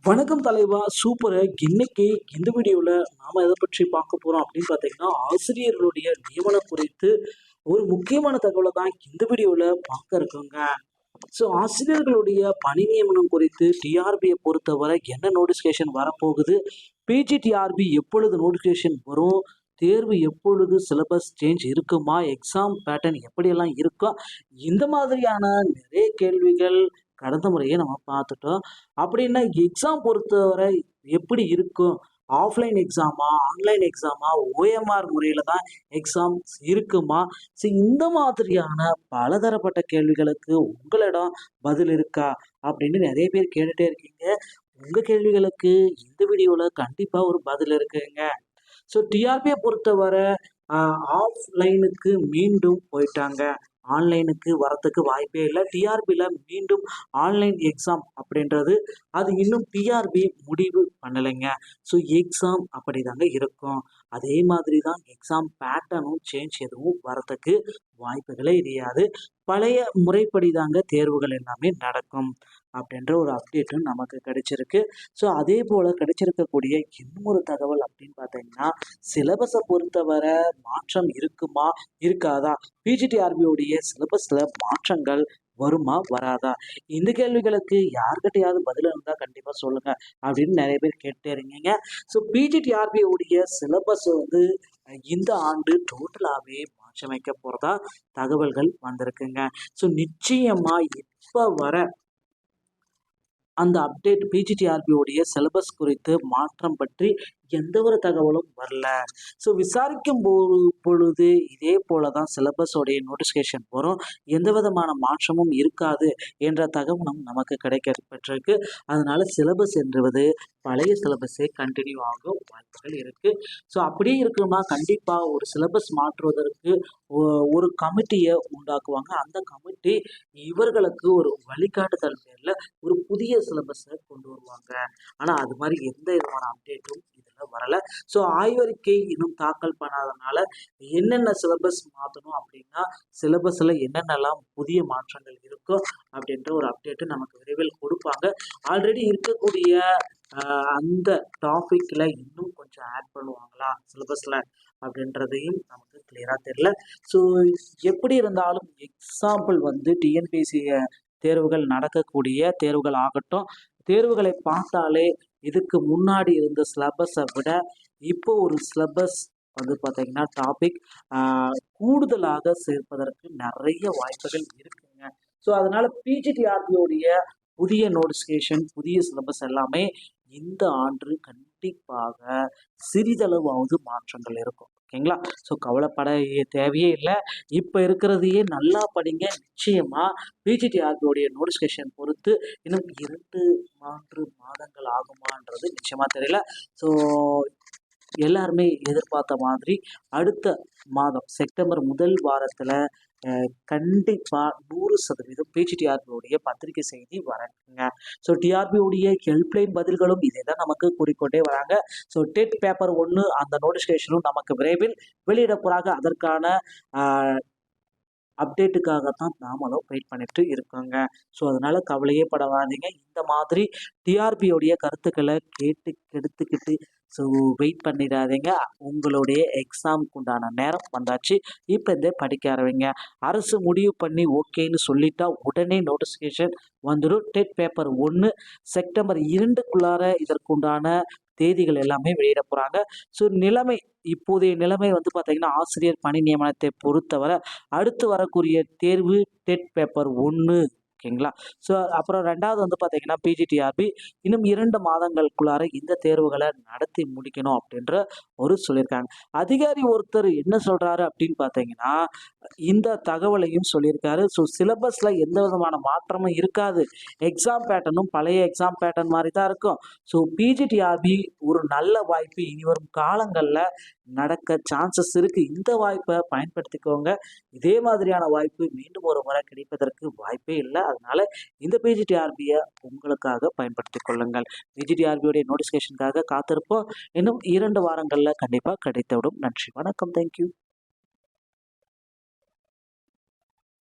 வணக்கம் தலைவா, சூப்பரு. இன்னைக்கு இந்த வீடியோல நாம எதை பற்றி பார்க்க போறோம் அப்படின்னு பார்த்தீங்கன்னா, ஆசிரியர்களுடைய நியமனம் குறித்து ஒரு முக்கியமான தகவலை தான் இந்த வீடியோல பார்க்க இருக்கோங்க. ஸோ ஆசிரியர்களுடைய பணி நியமனம் குறித்து டிஆர்பியை பொறுத்தவரை என்ன நோட்டிஃபிகேஷன் வரப்போகுது, பிஜிடிஆர்பி எப்பொழுது நோட்டிஃபிகேஷன் வரும், தேர்வு எப்பொழுது, சிலபஸ் சேஞ்ச் இருக்குமா, எக்ஸாம் பேட்டர்ன் எப்படியெல்லாம் இருக்கும், இந்த மாதிரியான நிறைய கேள்விகள் கடந்த முறையே நம்ம பார்த்துட்டோம். அப்படின்னா எக்ஸாம் பொறுத்தவரை எப்படி இருக்கும்? ஆஃப்லைன் எக்ஸாமா, ஆன்லைன் எக்ஸாமா, ஓஎம்ஆர் முறையில தான் எக்ஸாம்ஸ் இருக்குமா? ஸோ இந்த மாதிரியான பலதரப்பட்ட கேள்விகளுக்கு உங்களிடம் பதில் இருக்கா? அப்படின்னு நிறைய பேர் கேட்டுட்டே இருக்கீங்க. உங்க கேள்விகளுக்கு இந்த வீடியோல கண்டிப்பா ஒரு பதில் இருக்குங்க. ஸோ டிஆர்பியை பொறுத்தவரை ஆஃப்லைனுக்கு மீண்டும் போயிட்டாங்க. ஆன்லைனுக்கு வரத்துக்கு வாய்ப்பே இல்லை. டிஆர்பியில் மீண்டும் ஆன்லைன் எக்ஸாம் அப்படின்றது அது இன்னும் டிஆர்பி முடிவு பண்ணலைங்க. ஸோ எக்ஸாம் அப்படி தாங்க இருக்கும். அதே மாதிரி தான் எக்ஸாம் பேட்டர்னும் சேஞ்ச் எதுவும் வரத்துக்கு வாய்ப்புகளே கிடையாது. பழைய முறைப்படி தாங்க தேர்வுகள் எல்லாமே நடக்கும் அப்படின்ற ஒரு அப்டேட்டும் நமக்கு கிடைச்சிருக்கு. ஸோ அதே போல் கிடைச்சிருக்கக்கூடிய இன்னொரு தகவல் அப்படின்னு பார்த்தீங்கன்னா, சிலபஸை பொறுத்தவரை மாற்றம் இருக்குமா இருக்காதா, பிஜிடிஆர்பியோடைய சிலபஸில் மாற்றங்கள் வருமா வராதா, இந்த கேள்விகளுக்கு யார்கிட்டையாவது பதில் இருந்தால் கண்டிப்பாக சொல்லுங்க அப்படின்னு நிறைய பேர் கேட்டே இருக்கீங்க. ஸோ பிஜிடிஆர்பியோடைய சிலபஸ் வந்து இந்த ஆண்டு டோட்டலாகவே மாற்றமைக்க போகிறதா தகவல்கள் வந்திருக்குங்க. ஸோ நிச்சயமாக இப்போ வர அந்த அப்டேட் பிஜிடிஆர்பியோடைய சிலபஸ் குறித்து மாற்றம் பற்றி எந்த ஒரு தகவலும் வரல. ஸோ விசாரிக்கும் பொழுது இதே போல தான் சிலபஸோடைய நோட்டிஃபிகேஷன் வரும், எந்த விதமான மாற்றமும் இருக்காது என்ற தகவலும் நமக்கு கிடைக்கப்பட்டிருக்கு. அதனால சிலபஸ் என்பது பழைய சிலபஸே கண்டினியூ ஆகும் வாய்ப்புகள் இருக்குது. ஸோ அப்படியே இருக்குன்னா கண்டிப்பாக ஒரு சிலபஸ் மாற்றுவதற்கு ஒரு கமிட்டியை உண்டாக்குவாங்க. அந்த கமிட்டி இவர்களுக்கு ஒரு வழிகாட்டுதல் பேரில் ஒரு புதிய சிலபஸை கொண்டு வருவாங்க. ஆனால் அது மாதிரி எந்த விதமான அப்டேட்டும் இதில் வரலை. ஸோ ஆய்வறிக்கை இன்னும் தாக்கல் பண்ணாதனால என்னென்ன சிலபஸ் மாற்றணும் அப்படின்னா, சிலபஸில் என்னென்னலாம் புதிய மாற்றங்கள் இருக்கும் அப்படின்ற ஒரு அப்டேட்டு நமக்கு விரைவில் கொடுப்பாங்க. ஆல்ரெடி இருக்கக்கூடிய அந்த டாபிக்ல இன்னும் கொஞ்சம் ஆட் பண்ணுவாங்களா சிலபஸ்ல அப்படின்றதையும் நமக்கு கிளியராக தெரியல. ஸோ எப்படி இருந்தாலும் எக்ஸாம்பிள் வந்து டிஎன்பிஎஸ்சி தேர்வுகள் நடக்கக்கூடிய தேர்வுகள் ஆகட்டும், தேர்வுகளை பார்த்தாலே இதுக்கு முன்னாடி இருந்த சிலபஸை விட இப்போ ஒரு சிலபஸ் வந்து பார்த்தீங்கன்னா டாபிக் கூடுதலாக சேர்ப்பதற்கு நிறைய வாய்ப்புகள் இருக்குங்க. ஸோ அதனால பிஜிடிஆர்பியோடைய புதிய நோட்டிஃபிகேஷன், புதிய சிலபஸ் எல்லாமே இந்த ஆண்டு கண்டிப்பாக சிறிதளவாவது மாற்றங்கள் இருக்கும். ஓகேங்களா? ஸோ கவலைப்பட தேவையே இல்லை. இப்போ இருக்கிறதையே நல்லா படிங்க. நிச்சயமாக பிஜிடிஆர்பியோடைய நோட்டிஃபிகேஷன் பொறுத்து இன்னும் 2-3 மாதங்கள் ஆகுமான்றது நிச்சயமாக தெரியல. ஸோ எல்லாருமே எதிர்பார்த்த மாதிரி அடுத்த மாதம் செப்டம்பர் முதல் வாரத்தில் கண்டிப்பாக 100% பிஜிடிஆர்பியோடைய பத்திரிகை செய்தி வரக்குங்க. ஸோ டிஆர்பியோடைய ஹெல்ப்லைன் பதில்களும் இதை தான் நமக்கு கூறிக்கொண்டே வராங்க. ஸோ டெட் பேப்பர் 1 அந்த நோட்டிஃபிகேஷனும் நமக்கு விரைவில் வெளியிட போகிறாங்க. அதற்கான அப்டேட்டுக்காகத்தான் நாமளும் வெயிட் பண்ணிட்டு இருக்கோங்க. ஸோ அதனால கவலையே படாதீங்க. இந்த மாதிரி டிஆர்பியோடைய கருத்துக்களை கேட்டு கெடுத்துக்கிட்டு ஸோ வெயிட் பண்ணிடாதீங்க. உங்களுடைய எக்ஸாமுக்கு உண்டான நேரம் வந்தாச்சு. இப்போ இருந்தே படிக்க ஆரம்பிங்க. அரசு முடிவு பண்ணி ஓகேன்னு சொல்லிட்டா உடனே நோட்டிஃபிகேஷன் வந்துடும். டெட் பேப்பர் 1 செப்டம்பர் 2க்குள்ளார இதற்குண்டான தேதிகள் எல்லாமே வெளியிட போகிறாங்க. ஸோ இப்போதைய நிலைமை வந்து பார்த்தீங்கன்னா, ஆசிரியர் பணி நியமனத்தை பொறுத்தவரை அடுத்து வரக்கூடிய தேர்வு டெட் பேப்பர் 1. ஓகேங்களா? ஸோ அப்புறம் 2வது வந்து பார்த்தீங்கன்னா பிஜிடிஆர்பி இன்னும் 2 மாதங்களுக்குள்ளார இந்த தேர்வுகளை நடத்தி முடிக்கணும் அப்படின்ற ஒரு சொல்லியிருக்காங்க. அதிகாரி ஒருத்தர் என்ன சொல்கிறாரு அப்படின்னு பார்த்தீங்கன்னா, இந்த தகவலையும் சொல்லியிருக்காரு. ஸோ சிலபஸில் எந்த விதமான மாற்றமும் இருக்காது. எக்ஸாம் பேட்டர்னும் பழைய எக்ஸாம் பேட்டர்ன் மாதிரி தான் இருக்கும். ஸோ பிஜிடிஆர்பி ஒரு நல்ல வாய்ப்பு இனி வரும் காலங்களில் நடக்க சான்சஸ் இருக்குது. இந்த வாய்ப்பை பயன்படுத்திக்கோங்க. இதே மாதிரியான வாய்ப்பு மீண்டும் ஒரு முறை கிடைப்பதற்கு வாய்ப்பே இல்லை. அதனால இந்த பிஜிடிஆர்பியை உங்களுக்காக பயன்படுத்திக் கொள்ளுங்கள். பிஜிடிஆர்பியோடைய நோட்டிஃபிகேஷனுக்காக காத்திருப்போம். இன்னும் 2 வாரங்களில் கண்டிப்பாக கிடைத்துவிடும். நன்றி, வணக்கம், தேங்க்யூ.